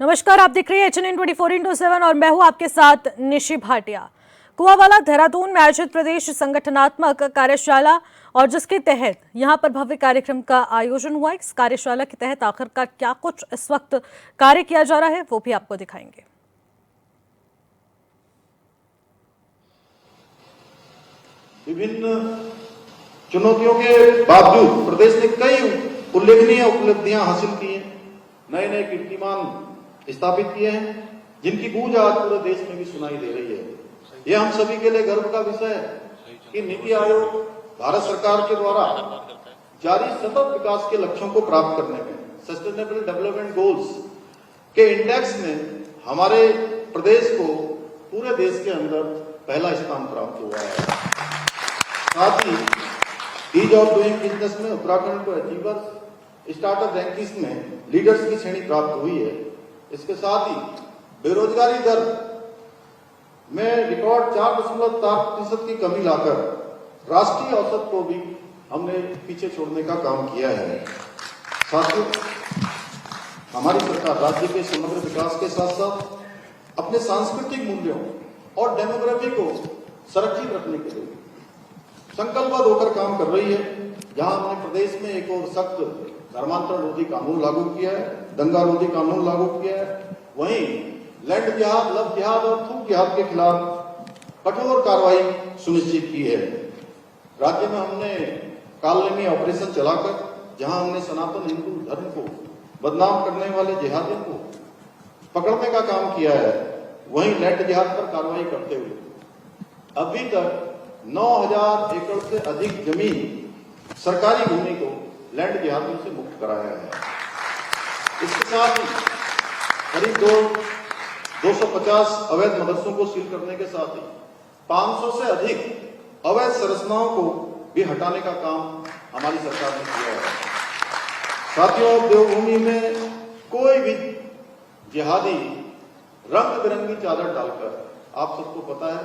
नमस्कार, आप देख रहे हैं HNN 24/7 और मैं हूं आपके साथ निशी भाटिया। कुआवाला देहरादून में आयोजित प्रदेश संगठनात्मक कार्यशाला और जिसके तहत यहां पर भव्य कार्यक्रम का आयोजन हुआ। इस कार्यशाला के तहत आखिरकार क्या कुछ इस वक्त कार्य किया जा रहा है वो भी आपको दिखाएंगे। विभिन्न चुनौतियों के बावजूद प्रदेश ने कई उल्लेखनीय उपलब्धियां हासिल की हैं, नए नए कीर्तिमान स्थापित किए हैं, जिनकी गूंज आज पूरे देश में भी सुनाई दे रही है। यह हम सभी के लिए गर्व का विषय है कि नीति आयोग भारत सरकार के द्वारा जारी सतत विकास के लक्ष्यों को प्राप्त करने में सस्टेनेबल डेवलपमेंट गोल्स के इंडेक्स में हमारे प्रदेश को पूरे देश के अंदर पहला स्थान प्राप्त हुआ है। साथ ही ईज ऑफ डूइंग बिजनेस में उत्तराखंड को अचीवर्स स्टार्टअप रैंकिंग्स में लीडर्स की श्रेणी प्राप्त हुई है। इसके साथ ही बेरोजगारी दर में रिकॉर्ड 4.4% की कमी लाकर राष्ट्रीय औसत को भी हमने पीछे छोड़ने का काम किया है। साथियों, हमारी सरकार राज्य के समग्र विकास के साथ साथ अपने सांस्कृतिक मूल्यों और डेमोग्राफी को संरक्षित रखने के लिए संकल्पबद्ध होकर काम कर रही है। जहां हमने प्रदेश में एक और सख्त धर्मांतरण रोधी कानून लागू किया है, दंगा रोधी कानून लागू किया है, वहीं लैंड जिहाद, लव जिहाद और थूक जिहाद के खिलाफ कठोर कार्रवाई सुनिश्चित की है। राज्य में हमने कालनेमी ऑपरेशन चलाकर जहां हमने सनातन हिंदू धर्म को बदनाम करने वाले जिहादियों को पकड़ने का काम किया है, वहीं लैंड जिहाद पर कार्रवाई करते हुए अभी तक 9,000 एकड़ से अधिक जमीन सरकारी भूमि को लैंड जिहादियों से मुक्त कराया है। इसके साथ ही करीब 250 अवैध मदरसों को सील करने के साथ ही 500 से अधिक अवैध संरचनाओं को भी हटाने का काम हमारी सरकार ने किया है। साथियों, देवभूमि में कोई भी जिहादी रंग बिरंगी चादर डालकर, आप सबको पता है,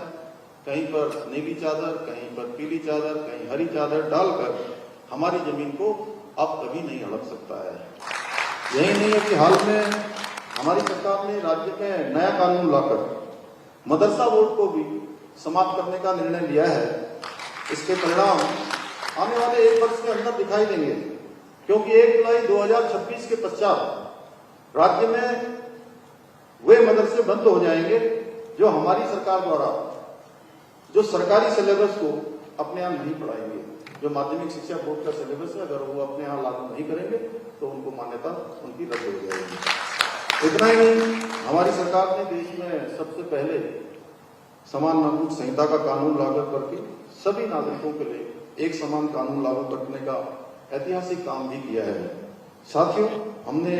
कहीं पर नीली चादर, कहीं पर पीली चादर, कहीं हरी चादर डालकर हमारी जमीन को अब कभी नहीं हड़प सकता है। यही नहीं है कि हाल में हमारी सरकार ने राज्य में नया कानून लाकर मदरसा बोर्ड को भी समाप्त करने का निर्णय लिया है। इसके परिणाम आने वाले 1 वर्ष के अंदर दिखाई देंगे, क्योंकि 1 जुलाई 2026 के पश्चात राज्य में वे मदरसे बंद हो जाएंगे जो हमारी सरकार द्वारा जो सरकारी सिलेबस को अपने यहाँ नहीं पढ़ाएंगे। जो माध्यमिक शिक्षा बोर्ड का सिलेबस है, अगर वो अपने यहाँ लागू नहीं करेंगे तो उनको मान्यता उनकी रद्द हो जाएगी। इतना ही नहीं, हमारी सरकार ने देश में सबसे पहले समान नागरिक संहिता का कानून लागू करके सभी नागरिकों के लिए एक समान कानून लागू करने का ऐतिहासिक काम भी किया है। साथियों, हमने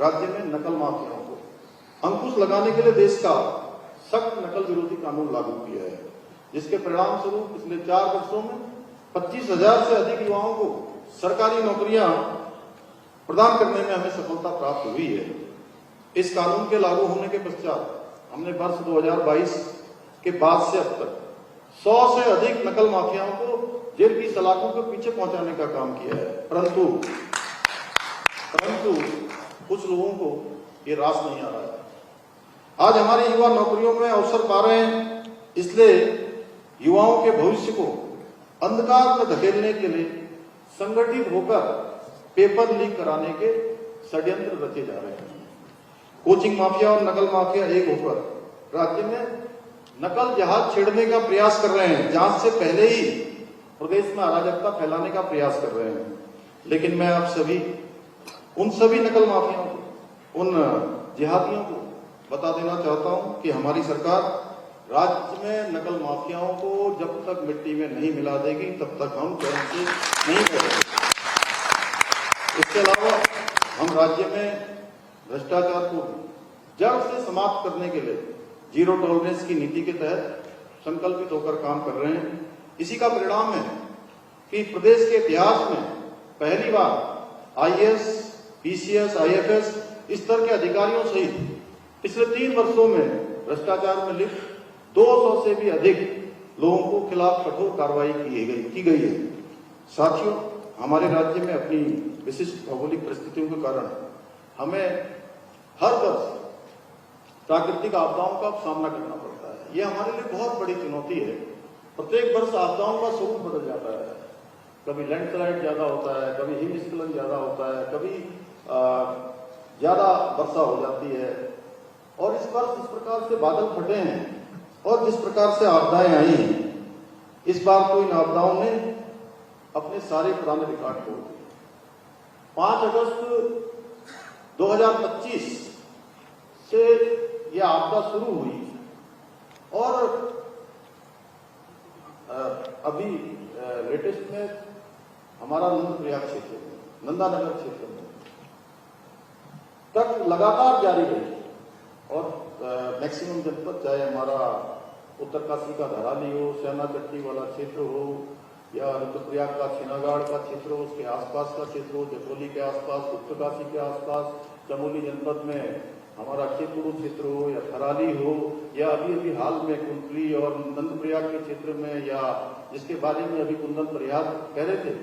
राज्य में नकल माफियाओं को अंकुश लगाने के लिए देश का सख्त नकल विरोधी कानून लागू किया है, जिसके परिणाम स्वरूप पिछले 4 वर्षों में 25,000 से अधिक युवाओं को सरकारी नौकरियां प्रदान करने में हमें सफलता प्राप्त हुई है। इस कानून के लागू होने के पश्चात हमने वर्ष 2022 के बाद से अब तक 100 से अधिक नकल माफियाओं को जेल की सलाखों के पीछे पहुंचाने का काम किया है। परंतु कुछ लोगों को ये रास नहीं आ रहा है। आज हमारे युवा नौकरियों में अवसर पा रहे हैं, इसलिए युवाओं के भविष्य को अंधकार में धकेलने के लिए संगठित होकर पेपर लीक कराने के षड्यंत्र रचे जा रहे हैं। कोचिंग माफिया और नकल माफिया एक होकर राज्य में नकल जहाज छेड़ने का प्रयास कर रहे हैं। जांच से पहले ही प्रदेश में अराजकता फैलाने का प्रयास कर रहे हैं। लेकिन मैं आप सभी, उन सभी नकल माफियाओं को, उन जिहादियों को बता देना चाहता हूं कि हमारी सरकार राज्य में नकल माफियाओं को जब तक मिट्टी में नहीं मिला देगी तब तक हम चैन से नहीं करेंगे। इसके अलावा हम राज्य में भ्रष्टाचार को जड़ से समाप्त करने के लिए जीरो टॉलरेंस की नीति के तहत संकल्पित होकर काम कर रहे हैं। इसी का परिणाम है कि प्रदेश के इतिहास में पहली बार IAS, PCS, IFS स्तर के अधिकारियों सहित पिछले 3 वर्षों में भ्रष्टाचार में लिप्त 200 से भी अधिक लोगों को खिलाफ कठोर कार्रवाई की गई है। साथियों, हमारे राज्य में अपनी विशिष्ट भौगोलिक परिस्थितियों के कारण हमें हर वर्ष प्राकृतिक आपदाओं का सामना करना पड़ता है। ये हमारे लिए बहुत बड़ी चुनौती है। प्रत्येक वर्ष आपदाओं का स्वरूप बदल जाता है। कभी लैंडस्लाइड ज्यादा होता है, कभी हिमस्खलन ज्यादा होता है, कभी ज्यादा वर्षा हो जाती है। और इस बार जिस प्रकार से बादल फटे हैं और जिस प्रकार से आपदाएं आई हैं, इस बार तो इन आपदाओं ने अपने सारे पुराने रिकॉर्ड तोड़ दिए। 5 अगस्त 2025 से यह आपदा शुरू हुई और अभी लेटेस्ट में हमारा नंदप्रयाग क्षेत्र में, नंदानगर क्षेत्र में तक लगातार जारी रही और मैक्सिमम जनपद, चाहे हमारा उत्तरकाशी का धराली हो, सेना चट्टी वाला क्षेत्र हो या रुद्रप्रयाग का छिनागाड़ का क्षेत्र हो, उसके आसपास का क्षेत्र हो, जसोली के आसपास, उत्तरकाशी के आसपास, चमोली जनपद में हमारा खेतपुर क्षेत्र हो या थराली हो, या अभी अभी हाल में कुंडली और नंदप्रयाग के क्षेत्र में, या जिसके बारे में अभी कुंदन प्रयाग कह रहे थे,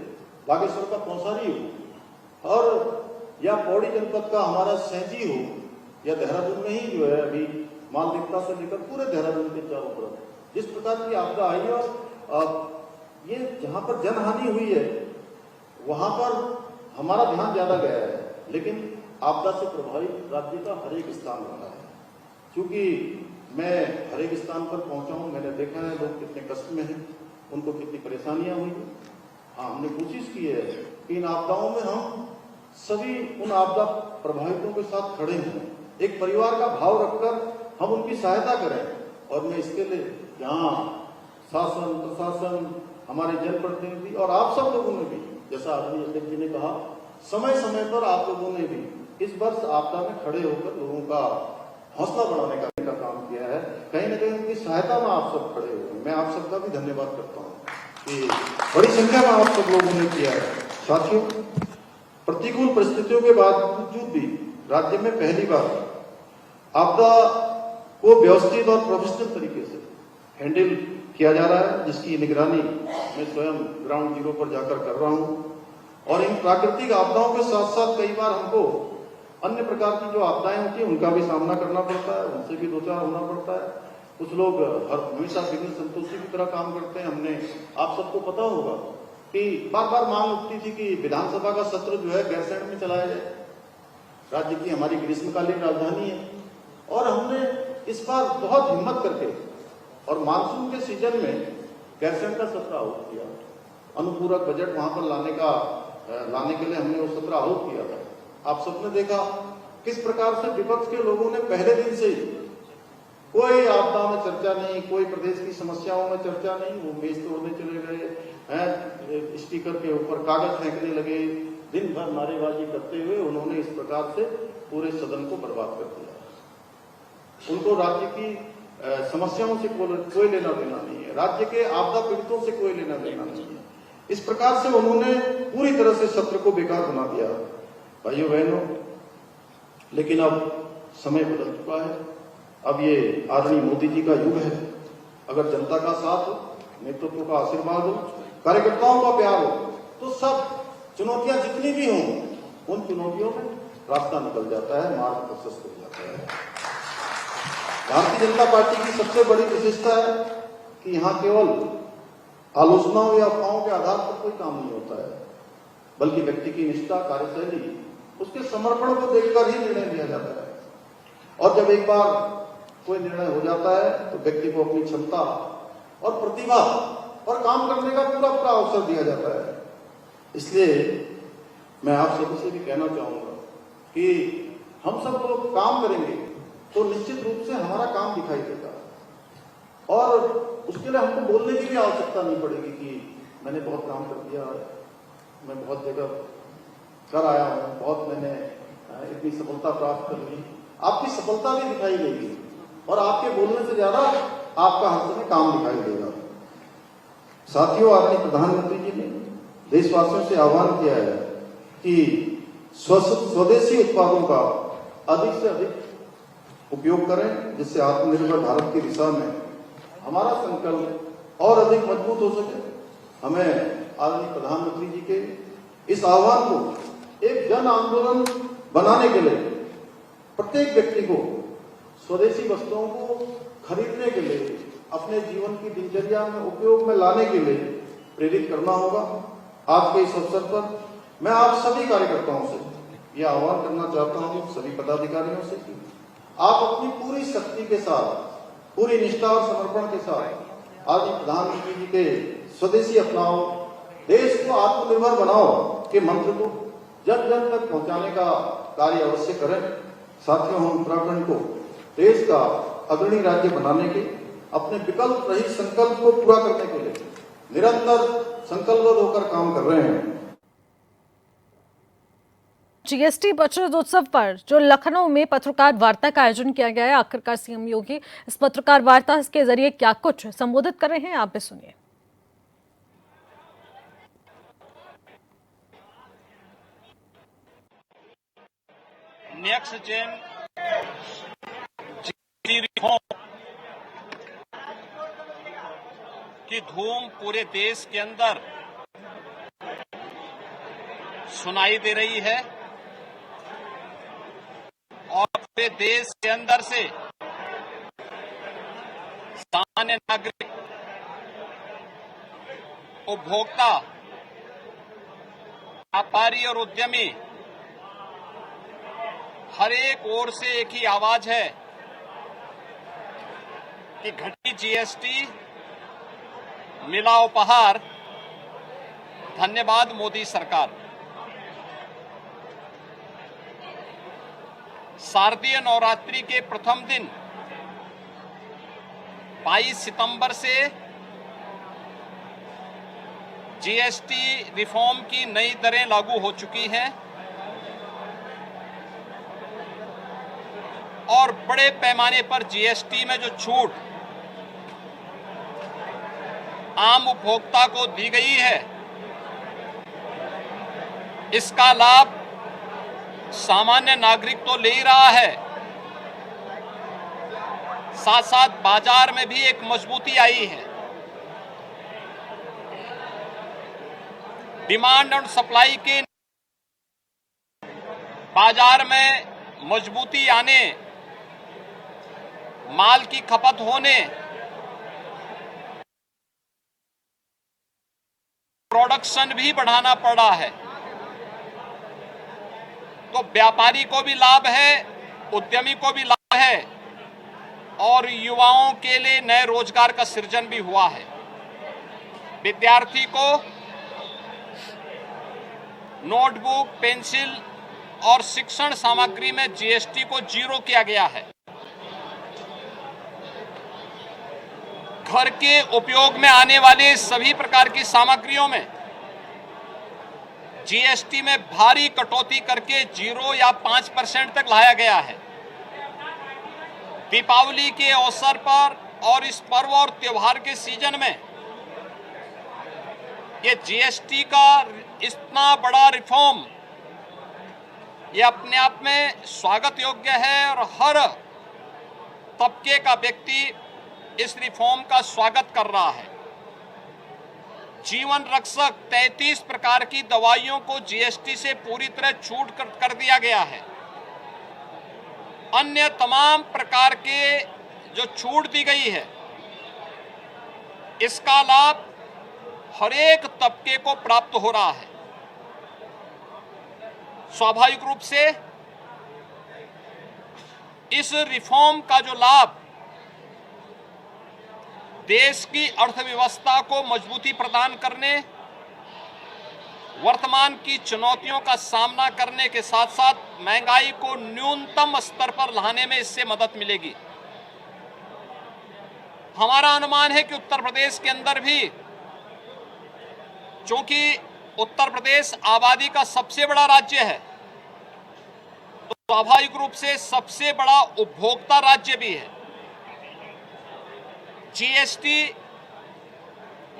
बागेश्वर का पौसारी हो, और या पौड़ी जनपद का हमारा सैंजी हो, या देहरादून में ही जो है अभी मालदीवता से लेकर पूरे देहरादून के चारों तरफ जिस प्रकार की आपदा आई है, और ये जहां पर जनहानि हुई है वहां पर हमारा ध्यान ज्यादा गया है, लेकिन आपदा से प्रभावित राज्य का हर एक स्थान रहा है। क्योंकि मैं हर एक स्थान पर पहुंचा हूं, मैंने देखा है लोग कितने कष्ट में हैं, उनको कितनी परेशानियां हुई। हाँ, हमने कोशिश की है कि इन आपदाओं में हम सभी उन आपदा प्रभावितों के साथ खड़े हैं, एक परिवार का भाव रखकर हम उनकी सहायता करें। और मैं इसके लिए यहाँ शासन, प्रशासन, हमारे जनप्रतिनिधि और आप सब लोगों ने भी, जैसा आदरणीय अध्यक्ष जी ने कहा, समय समय पर आप लोगों ने भी इस वर्ष आपदा में खड़े होकर लोगों का हौसला बढ़ाने का काम किया है। कहीं न कहीं उनकी सहायता में आप सब खड़े हुए। मैं आप सबका भी धन्यवाद करता हूँ कि बड़ी संख्या में आप सब लोगों ने किया है। साथियों, प्रतिकूल परिस्थितियों के बावजूद भी राज्य में पहली बार आपदा को व्यवस्थित और प्रोफेशनल तरीके से हैंडल किया जा रहा है, जिसकी निगरानी मैं स्वयं ग्राउंड जीरो पर जाकर कर रहा हूं। और इन प्राकृतिक आपदाओं के साथ साथ कई बार हमको अन्य प्रकार की जो आपदाएं होती हैं उनका भी सामना करना पड़ता है, उनसे भी दो चार होना पड़ता है। कुछ लोग हमेशा बिना संतोषी की तरह काम करते हैं। हमने, आप सबको पता होगा कि बार बार मांग उठती थी कि विधानसभा का सत्र जो है गैरसैंण में चलाया जाए। राज्य की हमारी ग्रीष्मकालीन राजधानी है और हमने इस बार बहुत हिम्मत करके और मानसून के सीजन में गैरसैंण का सत्र आहूत किया। अनुपूरक बजट वहां पर लाने के लिए हमने वो सत्र आहूत किया था। आप सबने देखा किस प्रकार से विपक्ष के लोगों ने पहले दिन से ही कोई आपदा में चर्चा नहीं, कोई प्रदेश की समस्याओं में चर्चा नहीं, वो मेज तोड़ने चले गए, स्पीकर के ऊपर कागज फेंकने लगे, दिन भर नारेबाजी करते हुए उन्होंने इस प्रकार से पूरे सदन को बर्बाद कर दिया। उनको राज्य की समस्याओं से कोई लेना देना नहीं है, राज्य के आपदा पीड़ितों से कोई लेना देना नहीं है। इस प्रकार से उन्होंने पूरी तरह से सत्र को बेकार बना दिया। भाइयों बहनों, लेकिन अब समय बदल चुका है। अब ये आदरणीय मोदी जी का युग है। अगर जनता का साथ हो, नेतृत्व का आशीर्वाद हो, कार्यकर्ताओं का प्यार हो, तो सब चुनौतियां जितनी भी हों उन चुनौतियों में रास्ता निकल जाता है, मार्ग प्रशस्त हो जाता है। भारतीय जनता पार्टी की सबसे बड़ी विशेषता है कि यहाँ केवल आलोचनाओं या अफवाहों के आधार पर कोई काम नहीं होता है, बल्कि व्यक्ति की निष्ठा, कार्यशैली, उसके समर्पण को देखकर ही निर्णय लिया जाता है। और जब एक बार कोई निर्णय हो जाता है तो व्यक्ति को अपनी क्षमता और प्रतिभा और काम करने का पूरा पूरा अवसर दिया जाता है। इसलिए मैं आप सभी से भी कहना चाहूंगा कि हम सब लोग काम करेंगे तो निश्चित रूप से हमारा काम दिखाई देगा और उसके लिए हमको बोलने की भी आवश्यकता नहीं पड़ेगी कि मैंने बहुत काम कर दिया, मैं बहुत जगह कर आया हूं, बहुत मैंने इतनी सफलता प्राप्त कर ली। आपकी सफलता भी दिखाई देगी और आपके बोलने से ज्यादा आपका हर समय काम दिखाई देगा। साथियों, आदरणीय प्रधानमंत्री जी ने देशवासियों से आह्वान किया है कि स्वदेशी उत्पादों का अधिक से अधिक उपयोग करें, जिससे आत्मनिर्भर भारत की दिशा में हमारा संकल्प और अधिक मजबूत हो सके। हमें आदरणीय प्रधानमंत्री जी के इस आह्वान को एक जन आंदोलन बनाने के लिए प्रत्येक व्यक्ति को स्वदेशी वस्तुओं को खरीदने के लिए, अपने जीवन की दिनचर्या में उपयोग में लाने के लिए प्रेरित करना होगा। आज के इस अवसर पर मैं आप सभी कार्यकर्ताओं से यह आह्वान करना चाहता हूं, सभी पदाधिकारियों से, आप अपनी पूरी शक्ति के साथ, पूरी निष्ठा और समर्पण के साथ आज प्रधानमंत्री जी के स्वदेशी अपनाओ, देश को आत्मनिर्भर बनाओ के मंत्र को जन जन तक पहुंचाने का कार्य अवश्य करें। साथियों, हम उत्तराखंड को देश का अग्रणी राज्य बनाने के अपने विकल्प रहित संकल्प को पूरा करने के लिए निरंतर संकल्पबद्ध होकर काम कर रहे हैं। जीएसटी बचत उत्सव पर जो लखनऊ में पत्रकार वार्ता का आयोजन किया गया है, आखिरकार सीएम योगी इस पत्रकार वार्ता के जरिए क्या कुछ संबोधित कर रहे हैं, आप भी सुनिए। नेक्स्ट जेन जीएसटी रिफॉर्म की धूम पूरे देश के अंदर सुनाई दे रही है और पूरे देश के अंदर से सामान्य नागरिक, उपभोक्ता, व्यापारी और उद्यमी हर एक ओर से एक ही आवाज है कि घटी जीएसटी, मिला उपहार, धन्यवाद मोदी सरकार। शारदीय नवरात्रि के प्रथम दिन 22 सितंबर से जीएसटी रिफॉर्म की नई दरें लागू हो चुकी हैं और बड़े पैमाने पर जीएसटी में जो छूट आम उपभोक्ता को दी गई है, इसका लाभ सामान्य नागरिक तो ले ही रहा है, साथ साथ बाजार में भी एक मजबूती आई है। डिमांड और सप्लाई के बाजार में मजबूती आने, माल की खपत होने, प्रोडक्शन भी बढ़ाना पड़ा है, तो व्यापारी को भी लाभ है, उद्यमी को भी लाभ है और युवाओं के लिए नए रोजगार का सृजन भी हुआ है। विद्यार्थी को नोटबुक, पेंसिल और शिक्षण सामग्री में जीएसटी को 0 किया गया है। घर के उपयोग में आने वाले सभी प्रकार की सामग्रियों में जीएसटी में भारी कटौती करके 0 या 5% तक लाया गया है। दीपावली के अवसर पर और इस पर्व और त्योहार के सीजन में ये जीएसटी का इतना बड़ा रिफॉर्म ये अपने आप में स्वागत योग्य है और हर तबके का व्यक्ति इस रिफॉर्म का स्वागत कर रहा है। जीवन रक्षक 33 प्रकार की दवाइयों को जीएसटी से पूरी तरह छूट कर दिया गया है। अन्य तमाम प्रकार के जो छूट दी गई है, इसका लाभ हर एक तबके को प्राप्त हो रहा है। स्वाभाविक रूप से इस रिफॉर्म का जो लाभ देश की अर्थव्यवस्था को मजबूती प्रदान करने, वर्तमान की चुनौतियों का सामना करने के साथ साथ महंगाई को न्यूनतम स्तर पर लाने में इससे मदद मिलेगी। हमारा अनुमान है कि उत्तर प्रदेश के अंदर भी, चूंकि उत्तर प्रदेश आबादी का सबसे बड़ा राज्य है, तो स्वाभाविक रूप से सबसे बड़ा उपभोक्ता राज्य भी है। जीएसटी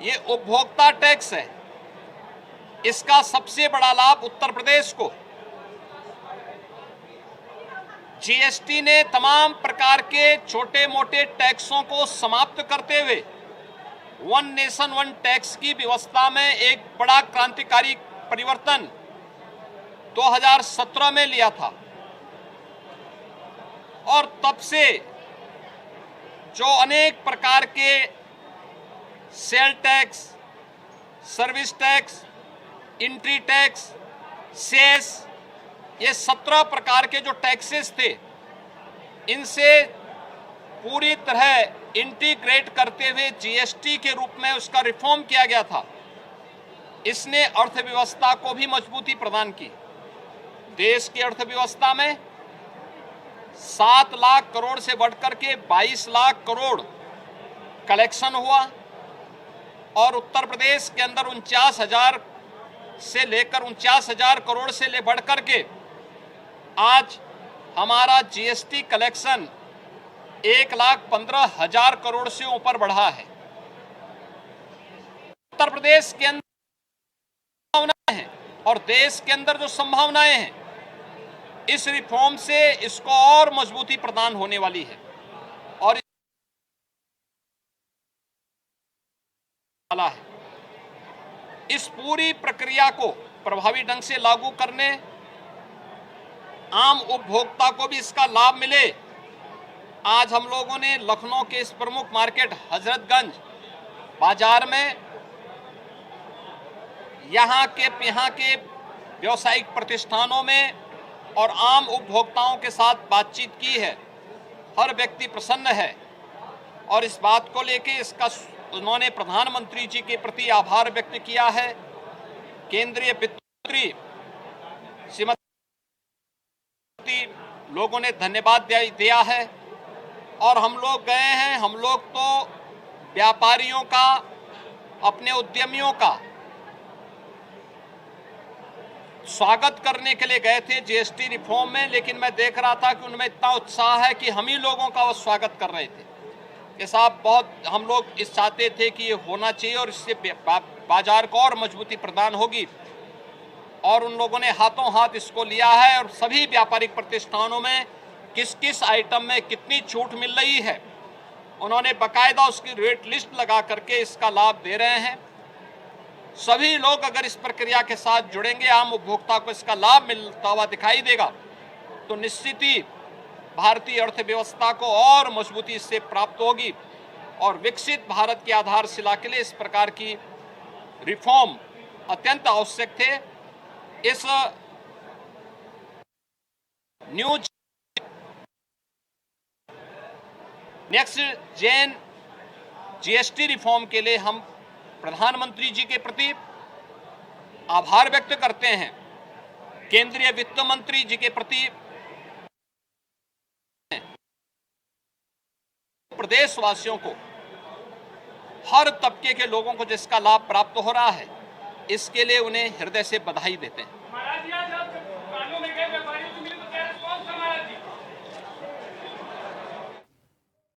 ये उपभोक्ता टैक्स है, इसका सबसे बड़ा लाभ उत्तर प्रदेश को। जीएसटी ने तमाम प्रकार के छोटे मोटे टैक्सों को समाप्त करते हुए वन नेशन वन टैक्स की व्यवस्था में एक बड़ा क्रांतिकारी परिवर्तन 2017 में लिया था और तब से जो अनेक प्रकार के sale tax, service tax, entry tax, cess, ये 17 प्रकार के जो टैक्सेस थे, इनसे पूरी तरह इंटीग्रेट करते हुए जीएसटी के रूप में उसका रिफॉर्म किया गया था। इसने अर्थव्यवस्था को भी मजबूती प्रदान की। देश की अर्थव्यवस्था में 7 लाख करोड़ से बढ़कर के 22 लाख करोड़ कलेक्शन हुआ और उत्तर प्रदेश के अंदर 49,000 से लेकर 49,000 करोड़ से ले बढ़कर के आज हमारा जीएसटी कलेक्शन 1,15,000 करोड़ से ऊपर बढ़ा है। उत्तर प्रदेश के अंदर संभावनाएं हैं और देश के अंदर जो संभावनाएं हैं, इस रिफॉर्म से इसको और मजबूती प्रदान होने वाली है और है। इस पूरी प्रक्रिया को प्रभावी ढंग से लागू करने, आम उपभोक्ता को भी इसका लाभ मिले। आज हम लोगों ने लखनऊ के इस प्रमुख मार्केट हजरतगंज बाजार में यहाँ के व्यावसायिक प्रतिष्ठानों में और आम उपभोक्ताओं के साथ बातचीत की है। हर व्यक्ति प्रसन्न है और इस बात को लेके इसका उन्होंने प्रधानमंत्री जी के प्रति आभार व्यक्त किया है। केंद्रीय वित्त मंत्री श्रीमती लोगों ने धन्यवाद दिया है और हम लोग गए हैं। हम लोग तो व्यापारियों का, अपने उद्यमियों का स्वागत करने के लिए गए थे जीएसटी रिफॉर्म में, लेकिन मैं देख रहा था कि उनमें इतना उत्साह है कि हम ही लोगों का वो स्वागत कर रहे थे कि साहब बहुत हम लोग इस चाहते थे कि ये होना चाहिए और इससे बाजार को और मजबूती प्रदान होगी। और उन लोगों ने हाथों हाथ इसको लिया है और सभी व्यापारिक प्रतिष्ठानों में किस किस आइटम में कितनी छूट मिल रही है, उन्होंने बाकायदा उसकी रेट लिस्ट लगा करके इसका लाभ दे रहे हैं। सभी लोग अगर इस प्रक्रिया के साथ जुड़ेंगे, आम उपभोक्ता को इसका लाभ मिलता हुआ दिखाई देगा, तो निश्चित ही भारतीय अर्थव्यवस्था को और मजबूती इससे प्राप्त होगी और विकसित भारत की आधारशिला के लिए इस प्रकार की रिफॉर्म अत्यंत आवश्यक थे। इस new next gen GST reform के लिए हम प्रधानमंत्री जी के प्रति आभार व्यक्त करते हैं, केंद्रीय वित्त मंत्री जी के प्रति, प्रदेशवासियों को, हर तबके के लोगों को जिसका लाभ प्राप्त हो रहा है, इसके लिए उन्हें हृदय से बधाई देते हैं।